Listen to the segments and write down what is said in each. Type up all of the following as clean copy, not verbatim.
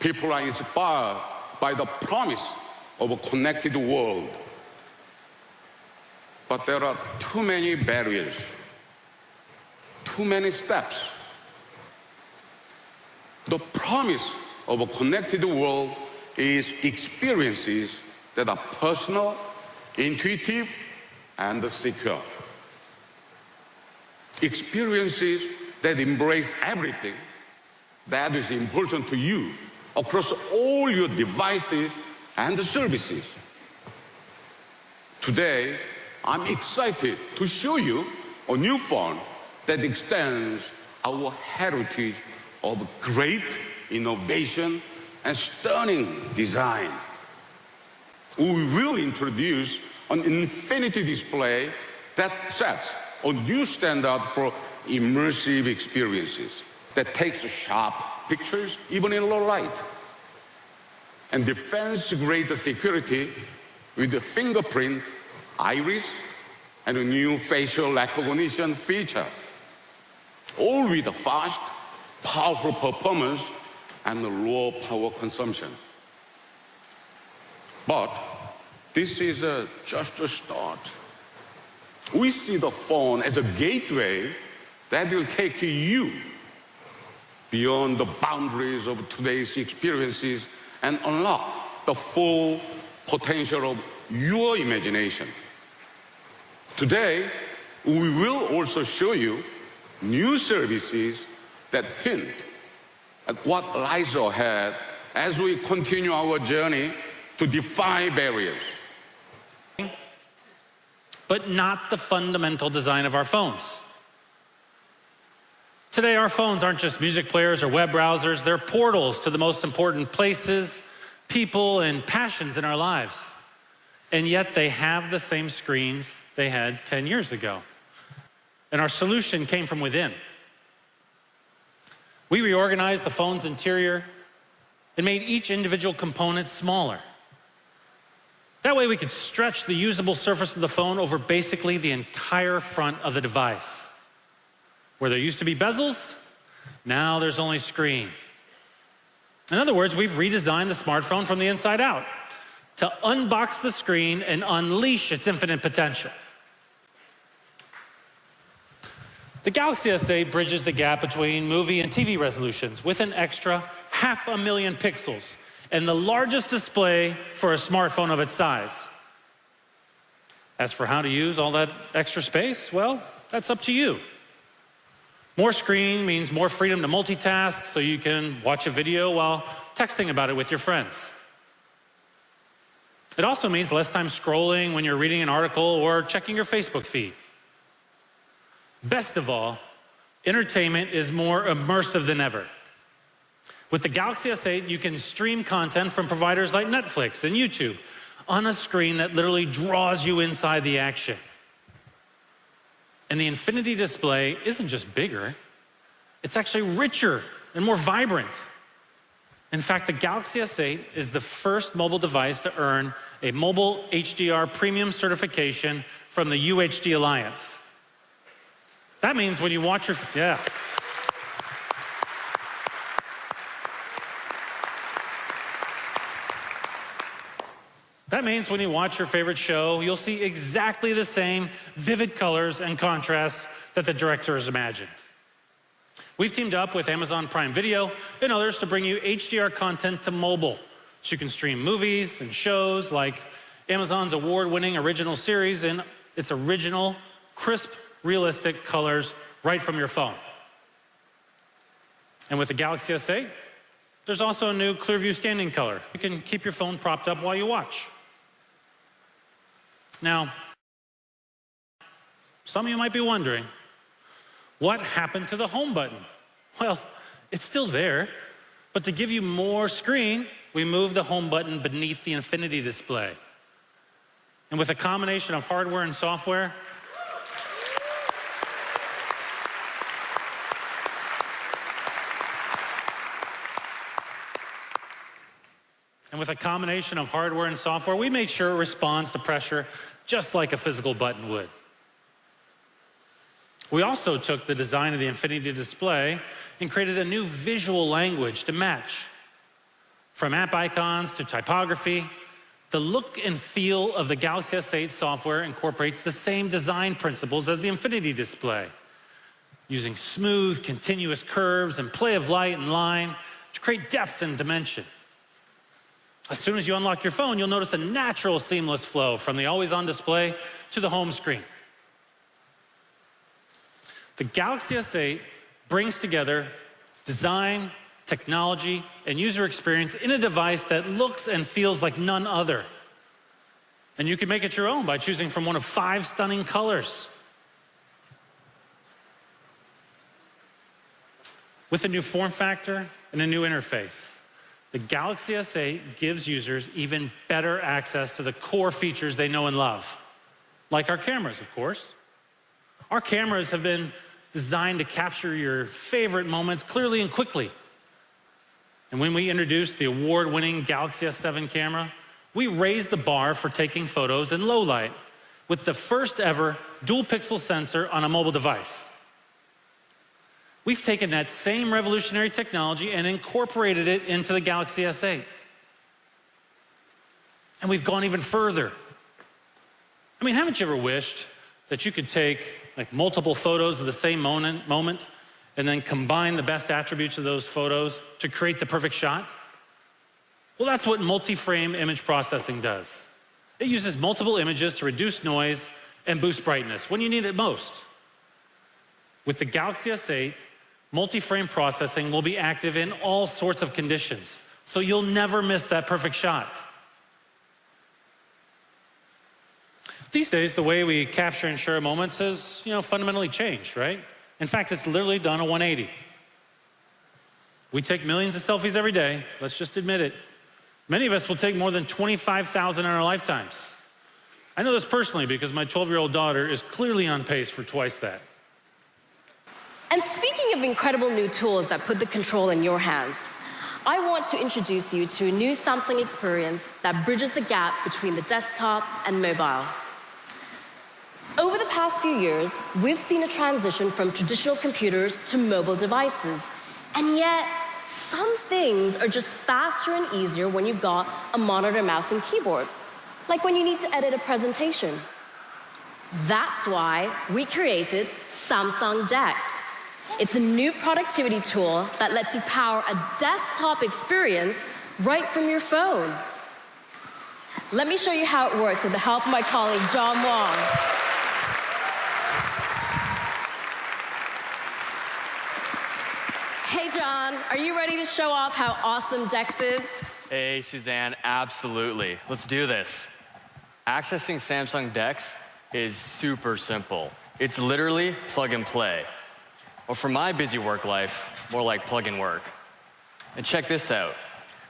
People are inspired by the promise of a connected world. But there are too many barriers, too many steps. The promise of a connected world is experiences that are personal, intuitive, and secure. Experiences that embrace everything that is important to you across all your devices and services. Today, I'm excited to show you a new phone that extends our heritage of great innovation and stunning design. We will introduce an infinity display that sets a new standard for immersive experiences, that takes sharp pictures even in low light, and defense-grade security with a fingerprint, iris, and a new facial recognition feature, all with a fast, powerful performance and a low power consumption. But this is just a start. We see the phone as a gateway that will take you beyond the boundaries of today's experiences and unlock the full potential of your imagination. Today, we will also show you new services that hint at what lies ahead as we continue our journey to defy barriers. But not the fundamental design of our phones. Today, our phones aren't just music players or web browsers. They're portals to the most important places, people, and passions in our lives. And yet they have the same screens they had 10 years ago. And our solution came from within. We reorganized the phone's interior and made each individual component smaller. That way we could stretch the usable surface of the phone over basically the entire front of the device. Where there used to be bezels, now there's only screen. In other words, we've redesigned the smartphone from the inside out to unbox the screen and unleash its infinite potential. The Galaxy S8 bridges the gap between movie and TV resolutions with an extra 500,000 pixels and the largest display for a smartphone of its size. As for how to use all that extra space, well, that's up to you. More screen means more freedom to multitask, so you can watch a video while texting about it with your friends. It also means less time scrolling when you're reading an article or checking your Facebook feed. Best of all, entertainment is more immersive than ever. With the Galaxy S8, you can stream content from providers like Netflix and YouTube on a screen that literally draws you inside the action. And the infinity display isn't just bigger, it's actually richer and more vibrant. In fact, the Galaxy S8 is the first mobile device to earn a mobile HDR premium certification from the UHD Alliance. That means when you watch your, That means when you watch your favorite show, you'll see exactly the same vivid colors and contrasts that the director has imagined. We've teamed up with Amazon Prime Video and others to bring you HDR content to mobile, so you can stream movies and shows like Amazon's award-winning original series in its original, crisp, realistic colors right from your phone. And with the Galaxy S8, there's also a new Clearview standing color. You can keep your phone propped up while you watch. Now, some of you might be wondering, what happened to the home button? Well, it's still there, but to give you more screen, we moved the home button beneath the infinity display. And with a combination of hardware and software, we made sure it responds to pressure just like a physical button would. We also took the design of the infinity display and created a new visual language to match. From app icons to typography, the look and feel of the Galaxy S8 software incorporates the same design principles as the Infinity display, using smooth, continuous curves and play of light and line to create depth and dimension. As soon as you unlock your phone, you'll notice a natural, seamless flow from the always-on display to the home screen. The Galaxy S8 brings together design, technology, and user experience in a device that looks and feels like none other. And you can make it your own by choosing from one of 5 stunning colors. With a new form factor and a new interface, the Galaxy S8 gives users even better access to the core features they know and love, like our cameras, of course. Our cameras have been designed to capture your favorite moments clearly and quickly. And when we introduced the award-winning Galaxy S7 camera, we raised the bar for taking photos in low light with the first ever dual-pixel sensor on a mobile device. We've taken that same revolutionary technology and incorporated it into the Galaxy S8. And we've gone even further. I mean, haven't you ever wished that you could take multiple photos of the same moment and then combine the best attributes of those photos to create the perfect shot? Well, that's what multi-frame image processing does. It uses multiple images to reduce noise and boost brightness when you need it most. With the Galaxy S8, multi-frame processing will be active in all sorts of conditions, so you'll never miss that perfect shot. These days, the way we capture and share moments has, fundamentally changed, right? In fact, it's literally done a 180. We take millions of selfies every day, let's just admit it. Many of us will take more than 25,000 in our lifetimes. I know this personally because my 12-year-old daughter is clearly on pace for twice that. And speaking of incredible new tools that put the control in your hands, I want to introduce you to a new Samsung experience that bridges the gap between the desktop and mobile. Over the past few years, we've seen a transition from traditional computers to mobile devices. And yet, some things are just faster and easier when you've got a monitor, mouse, and keyboard, like when you need to edit a presentation. That's why we created Samsung DeX. It's a new productivity tool that lets you power a desktop experience right from your phone. Let me show you how it works with the help of my colleague, John Wong. Hey, John, are you ready to show off how awesome DeX is? Hey, Suzanne, absolutely. Let's do this. Accessing Samsung DeX is super simple. It's literally plug and play. Or for my busy work life, more like plug and work. And check this out.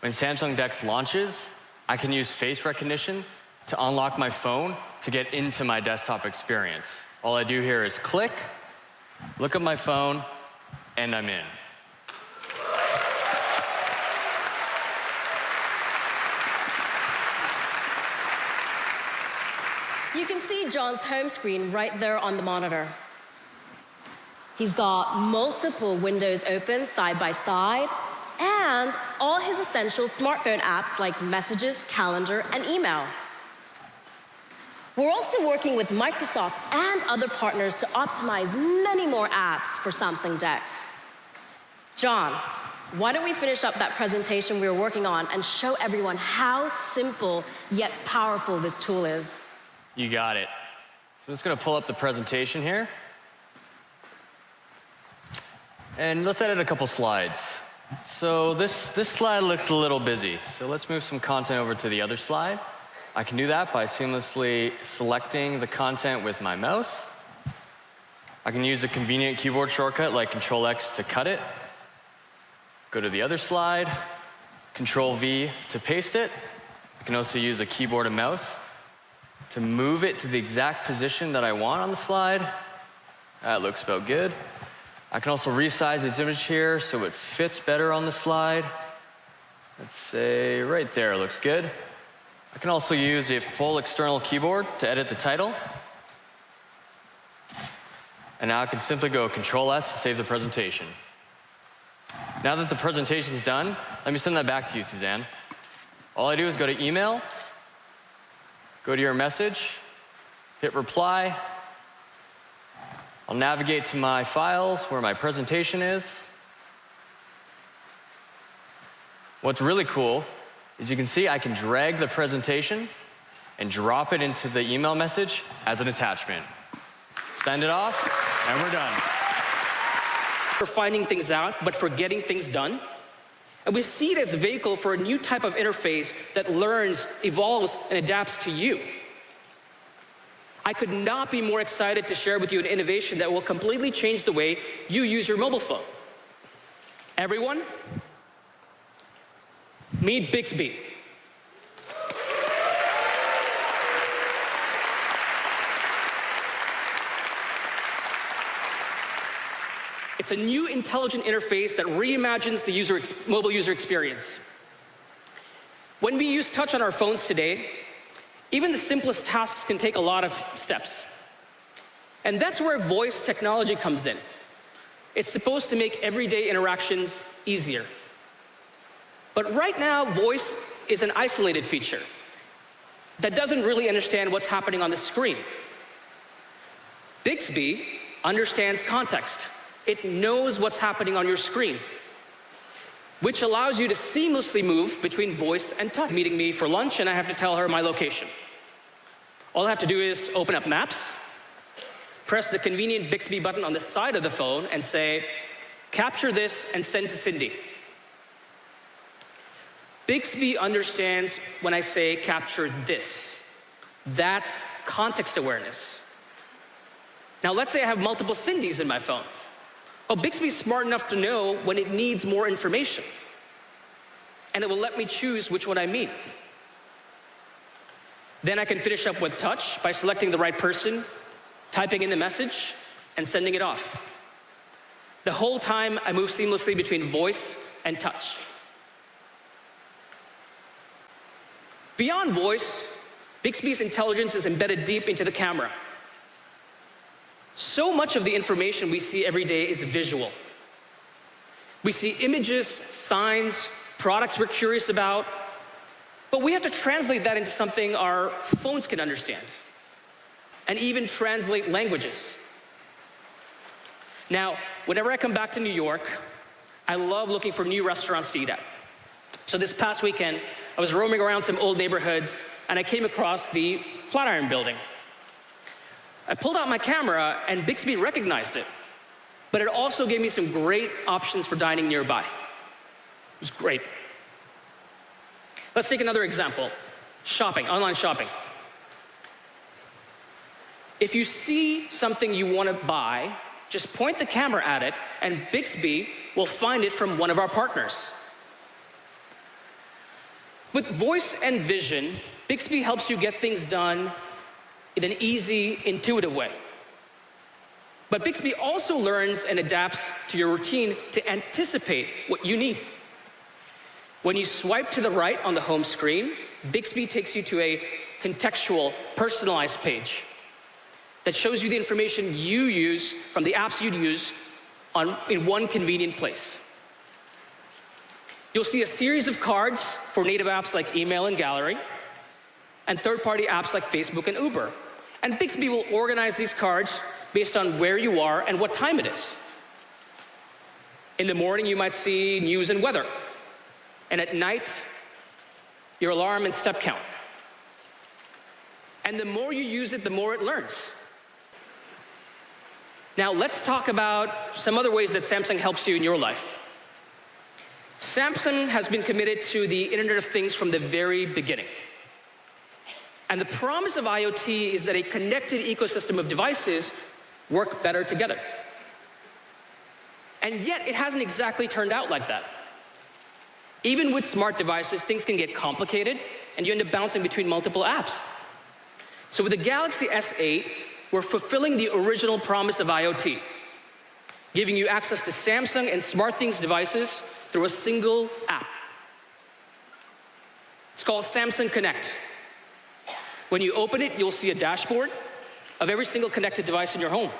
When Samsung DeX launches, I can use face recognition to unlock my phone to get into my desktop experience. All I do here is click, look at my phone, and I'm in. You can see John's home screen right there on the monitor. He's got multiple windows open side by side, and all his essential smartphone apps like Messages, Calendar, and Email. We're also working with Microsoft and other partners to optimize many more apps for Samsung DeX. John, why don't we finish up that presentation we were working on and show everyone how simple yet powerful this tool is? You got it. So I'm just gonna pull up the presentation here. And let's edit a couple slides. So this slide looks a little busy. So let's move some content over to the other slide. I can do that by seamlessly selecting the content with my mouse. I can use a convenient keyboard shortcut like Control-X to cut it. Go to the other slide, Control-V to paste it. I can also use a keyboard and mouse to move it to the exact position that I want on the slide. That looks about good. I can also resize this image here so it fits better on the slide. Let's say right there, looks good. I can also use a full external keyboard to edit the title. And now I can simply go Control-S to save the presentation. Now that the presentation's done, let me send that back to you, Suzanne. All I do is go to email, go to your message, hit reply. I'll navigate to my files where my presentation is. What's really cool is you can see I can drag the presentation and drop it into the email message as an attachment. Send it off, and we're done. For finding things out, but for getting things done. And we see it as a vehicle for a new type of interface that learns, evolves, and adapts to you. I could not be more excited to share with you an innovation that will completely change the way you use your mobile phone. Everyone, meet Bixby. It's a new intelligent interface that reimagines the mobile user experience. When we use touch on our phones today, even the simplest tasks can take a lot of steps. And that's where voice technology comes in. It's supposed to make everyday interactions easier. But right now, voice is an isolated feature that doesn't really understand what's happening on the screen. Bixby understands context. It knows what's happening on your screen, which allows you to seamlessly move between voice and touch. Meeting me for lunch, and I have to tell her my location. All I have to do is open up Maps, press the convenient Bixby button on the side of the phone, and say, capture this and send to Cindy. Bixby understands when I say capture this. That's context awareness. Now let's say I have multiple Cindys in my phone. Well, Bixby's smart enough to know when it needs more information. And it will let me choose which one I meet. Then I can finish up with touch by selecting the right person, typing in the message, and sending it off. The whole time I move seamlessly between voice and touch. Beyond voice, Bixby's intelligence is embedded deep into the camera. So much of the information we see every day is visual. We see images, signs, products we're curious about, but we have to translate that into something our phones can understand, and even translate languages. Now, whenever I come back to New York, I love looking for new restaurants to eat at. So this past weekend, I was roaming around some old neighborhoods, and I came across the Flatiron Building. I pulled out my camera, and Bixby recognized it. But it also gave me some great options for dining nearby. It was great. Let's take another example. Shopping, online shopping. If you see something you want to buy, just point the camera at it, and Bixby will find it from one of our partners. With voice and vision, Bixby helps you get things done in an easy, intuitive way. But Bixby also learns and adapts to your routine to anticipate what you need. When you swipe to the right on the home screen, Bixby takes you to a contextual, personalized page that shows you the information you use from the apps you'd use in one convenient place. You'll see a series of cards for native apps like email and gallery, and third-party apps like Facebook and Uber. And Bixby will organize these cards based on where you are and what time it is. In the morning, you might see news and weather. And at night, your alarm and step count. And the more you use it, the more it learns. Now, let's talk about some other ways that Samsung helps you in your life. Samsung has been committed to the Internet of Things from the very beginning. And the promise of IoT is that a connected ecosystem of devices work better together. And yet, it hasn't exactly turned out like that. Even with smart devices, things can get complicated, and you end up bouncing between multiple apps. So with the Galaxy S8, we're fulfilling the original promise of IoT, giving you access to Samsung and SmartThings devices through a single app. It's called Samsung Connect. When you open it, you'll see a dashboard of every single connected device in your home.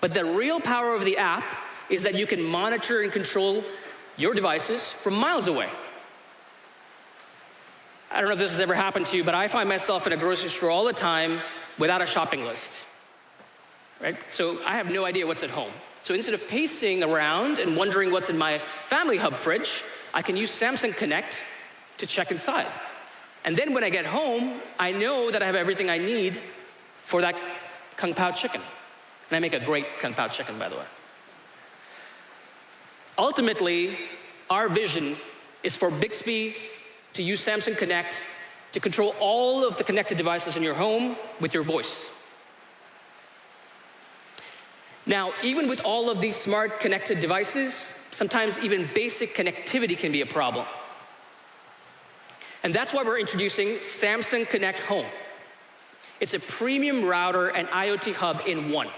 But the real power of the app is that you can monitor and control your devices from miles away. I don't know if this has ever happened to you, but I find myself in a grocery store all the time without a shopping list, right? So I have no idea what's at home. So instead of pacing around and wondering what's in my family hub fridge, I can use Samsung Connect to check inside. And then when I get home, I know that I have everything I need for that Kung Pao chicken. And I make a great Kung Pao chicken, by the way. Ultimately, our vision is for Bixby to use Samsung Connect to control all of the connected devices in your home with your voice. Now, even with all of these smart connected devices, sometimes even basic connectivity can be a problem. And that's why we're introducing Samsung Connect Home. It's a premium router and IoT hub in one.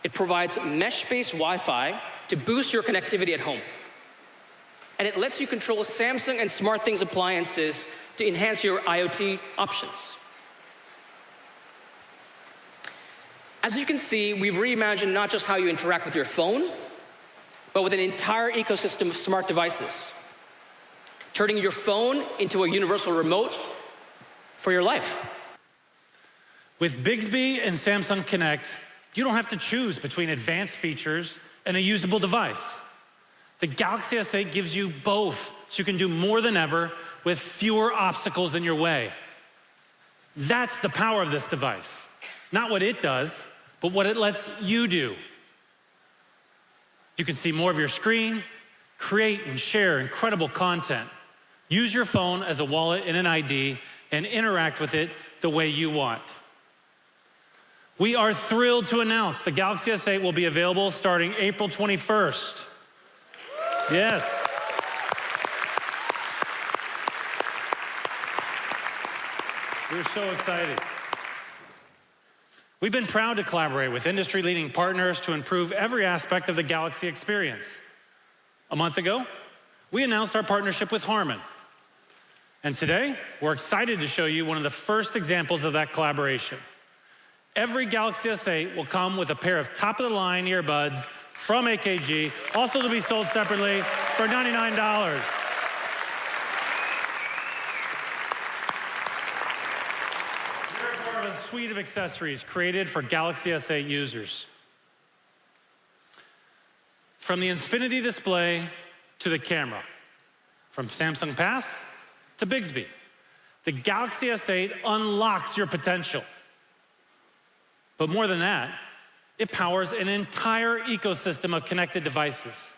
It provides mesh-based Wi-Fi to boost your connectivity at home. And it lets you control Samsung and SmartThings appliances to enhance your IoT options. As you can see, we've reimagined not just how you interact with your phone, but with an entire ecosystem of smart devices, turning your phone into a universal remote for your life. With Bixby and Samsung Connect, you don't have to choose between advanced features and a usable device. The Galaxy S8 gives you both, so you can do more than ever with fewer obstacles in your way. That's the power of this device. Not what it does, but what it lets you do. You can see more of your screen, create and share incredible content, use your phone as a wallet and an ID, and interact with it the way you want. We are thrilled to announce the Galaxy S8 will be available starting April 21st. Yes. We're so excited. We've been proud to collaborate with industry-leading partners to improve every aspect of the Galaxy experience. A month ago, we announced our partnership with Harman. And today, we're excited to show you one of the first examples of that collaboration. Every Galaxy S8 will come with a pair of top-of-the-line earbuds from AKG, also to be sold separately for $99. They're part of a suite of accessories created for Galaxy S8 users. From the infinity display to the camera, from Samsung Pass to Bixby, the Galaxy S8 unlocks your potential. But more than that, it powers an entire ecosystem of connected devices.